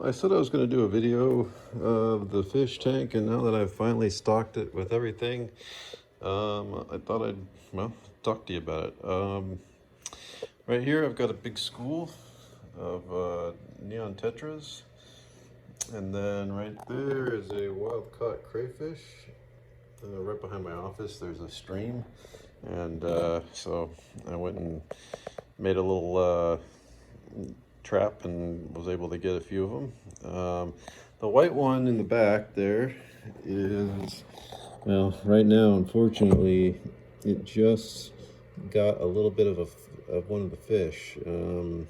I said I was going to do a video of the fish tank, and now that I've finally stocked it with everything, I thought I'd, well, talk to you about it. Right here, I've got a big school of neon tetras, and then right there is a wild-caught crayfish. Right behind my office, there's a stream, and so I went and made a little trap and was able to get a few of them. The white one in the back there is, well, right now, unfortunately, it just got a little bit of one of the fish. And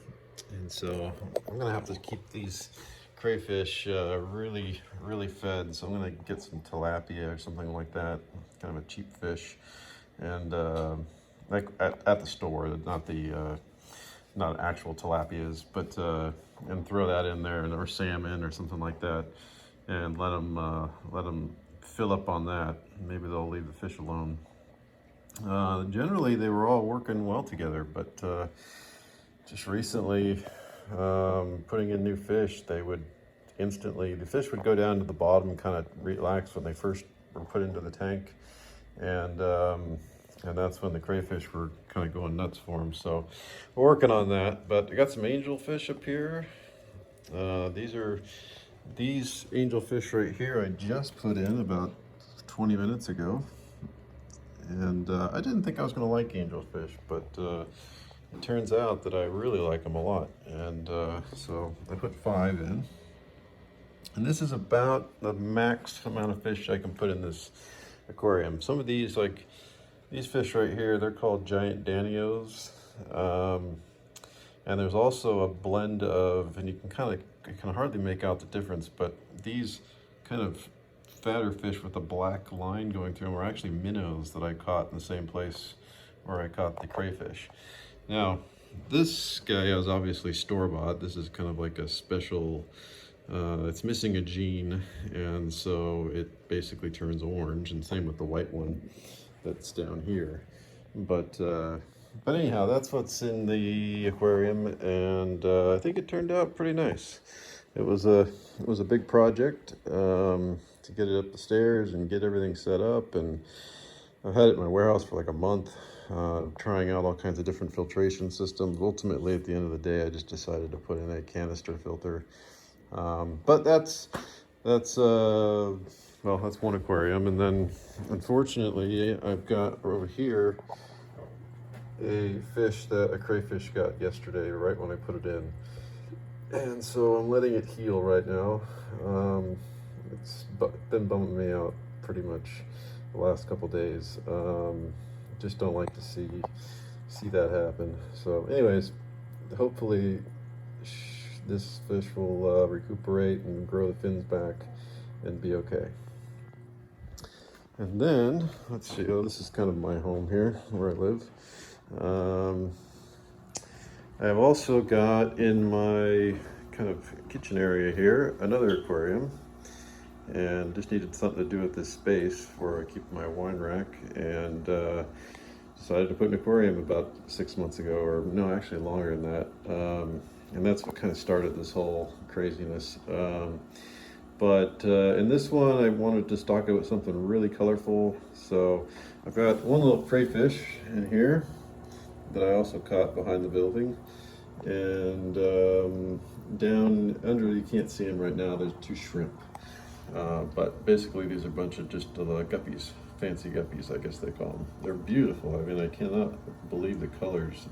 so I'm gonna have to keep these crayfish really fed. So I'm gonna get some tilapia or something like that, kind of a cheap fish, and like at the store, not actual tilapias, but and throw that in there, or salmon or something like that, and let them fill up on that. Maybe they'll leave the fish alone. Generally, they were all working well together, but just recently, putting in new fish, the fish would go down to the bottom and kind of relax when they first were put into the tank, and that's when the crayfish were kind of going nuts for them. So we're working on that. But I got some angelfish up here. These angelfish right here I just put in about 20 minutes ago. And I didn't think I was going to like angelfish, but it turns out that I really like them a lot. And so I put 5 in. And this is about the max amount of fish I can put in this aquarium. Some of these, like these fish right here, they're called giant danios. And there's also a blend of, and you can hardly make out the difference, but these kind of fatter fish with a black line going through them are actually minnows that I caught in the same place where I caught the crayfish. Now, this guy is obviously store-bought. This is kind of like a special, it's missing a gene, and so it basically turns orange, and same with the white one that's down here. But anyhow, that's what's in the aquarium, and I think it turned out pretty nice. It was a big project to get it up the stairs and get everything set up, and I've had it in my warehouse for like a month, trying out all kinds of different filtration systems. Ultimately, at the end of the day, I just decided to put in a canister filter. But that's well, that's one aquarium, and then unfortunately, I've got over here a crayfish got yesterday, right when I put it in. And so I'm letting it heal right now. It's been bumming me out pretty much the last couple days. Just don't like to see that happen. So anyways, hopefully this fish will recuperate and grow the fins back and be okay. And then, let's see, this is kind of my home here, where I live. I've also got in my kind of kitchen area here another aquarium, and just needed something to do with this space where I keep my wine rack, and decided to put an aquarium about 6 months ago, or no, actually longer than that. And that's what kind of started this whole craziness. But in this one, I wanted to stock it with something really colorful. So I've got one little crayfish in here that I also caught behind the building. And down under, you can't see them right now, there's 2 shrimp. But basically these are a bunch of just guppies, fancy guppies, I guess they call them. They're beautiful. I mean, I cannot believe the colors.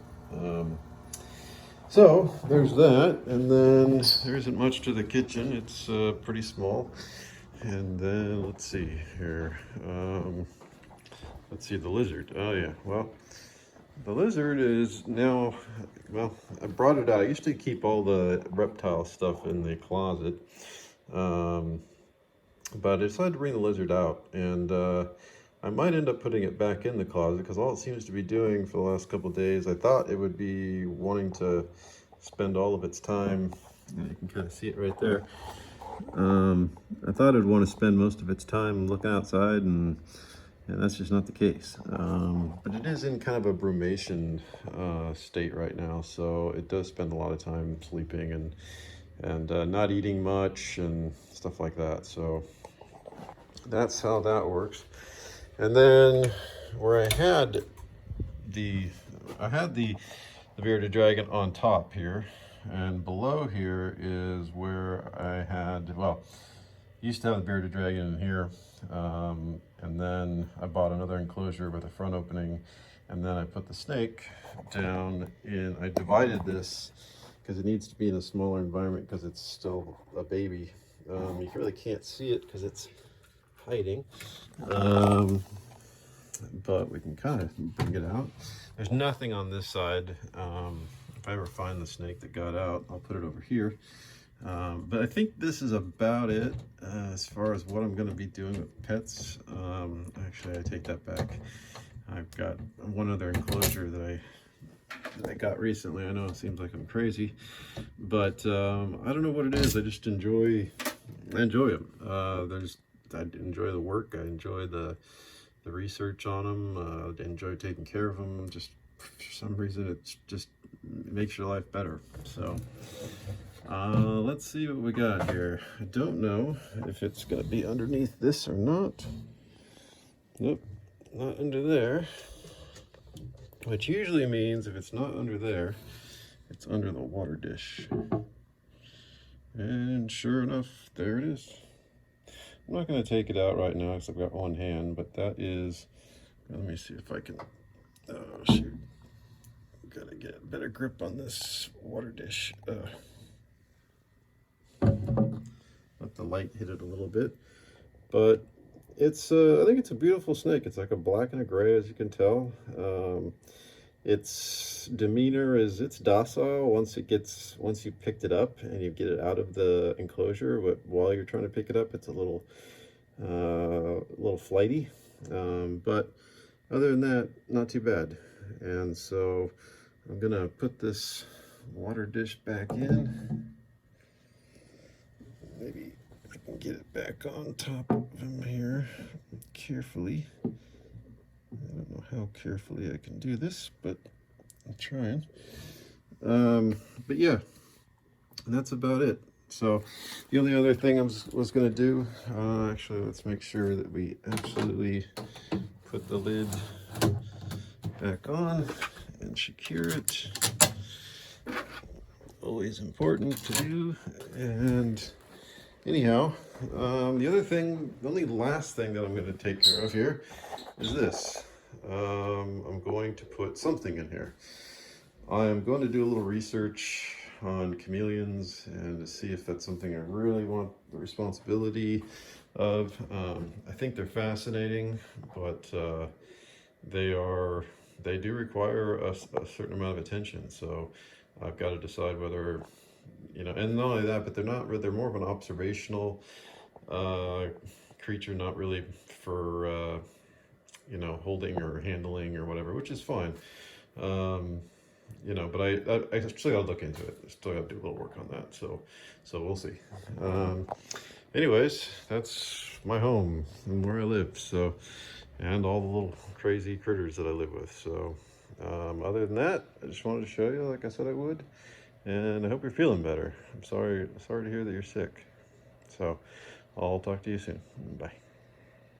So there's that, and then there isn't much to the kitchen. It's pretty small. And then let's see here. Let's see, the lizard. Oh yeah, well, the lizard is now, well, I brought it out. I used to keep all the reptile stuff in the closet, but I decided to bring the lizard out, and I might end up putting it back in the closet, because all it seems to be doing for the last couple of days, I thought it would be wanting to spend all of its time, and you can kind of see it right there. I thought it'd want to spend most of its time looking outside, and that's just not the case. But it is in kind of a brumation state right now, so it does spend a lot of time sleeping and not eating much and stuff like that. So that's how that works. And then where I had the bearded dragon on top here, and below here is where I had, well, used to have the bearded dragon in here, and then I bought another enclosure with a front opening, and then I put the snake down in, I divided this because it needs to be in a smaller environment because it's still a baby. You really can't see it because it's hiding, but we can kind of bring it out. There's nothing on this side. If I ever find the snake that got out, I'll put it over here. But I think this is about it as far as what I'm going to be doing with pets. Actually, I take that back. I've got one other enclosure that I got recently. I know it seems like I'm crazy, but I don't know what it is. I just enjoy them. I enjoy the work. I enjoy the research on them. I enjoy taking care of them. Just for some reason, it makes your life better. So let's see what we got here. I don't know if it's going to be underneath this or not. Nope, not under there. Which usually means if it's not under there, it's under the water dish. And sure enough, there it is. I'm not going to take it out right now because I've got one hand, but that is, let me see if I can, oh shoot, gotta get a better grip on this water dish. Let the light hit it a little bit, but it's, I think it's a beautiful snake. It's like a black and a gray, as you can tell. Its demeanor is it's docile once you picked it up and you get it out of the enclosure. But while you're trying to pick it up, it's a little flighty. But other than that, not too bad. And so I'm gonna put this water dish back in. Maybe I can get it back on top of him here carefully. I don't know how carefully I can do this, but I'm trying. But yeah, that's about it. So the only other thing I was going to do, actually, let's make sure that we absolutely put the lid back on and secure it. Always important to do. And anyhow, the only last thing that I'm going to take care of here is this. I'm going to put something in here. I'm going to do a little research on chameleons and to see if that's something I really want the responsibility of. I think they're fascinating, but they do require a certain amount of attention. So I've got to decide whether, and not only that, but they're more of an observational creature, not really for holding or handling or whatever, which is fine. But I still gotta look into it. I still gotta do a little work on that. So we'll see. Anyways, that's my home and where I live. So, and all the little crazy critters that I live with. So, other than that, I just wanted to show you, like I said I would, and I hope you're feeling better. I'm sorry to hear that you're sick. So, I'll talk to you soon. Bye.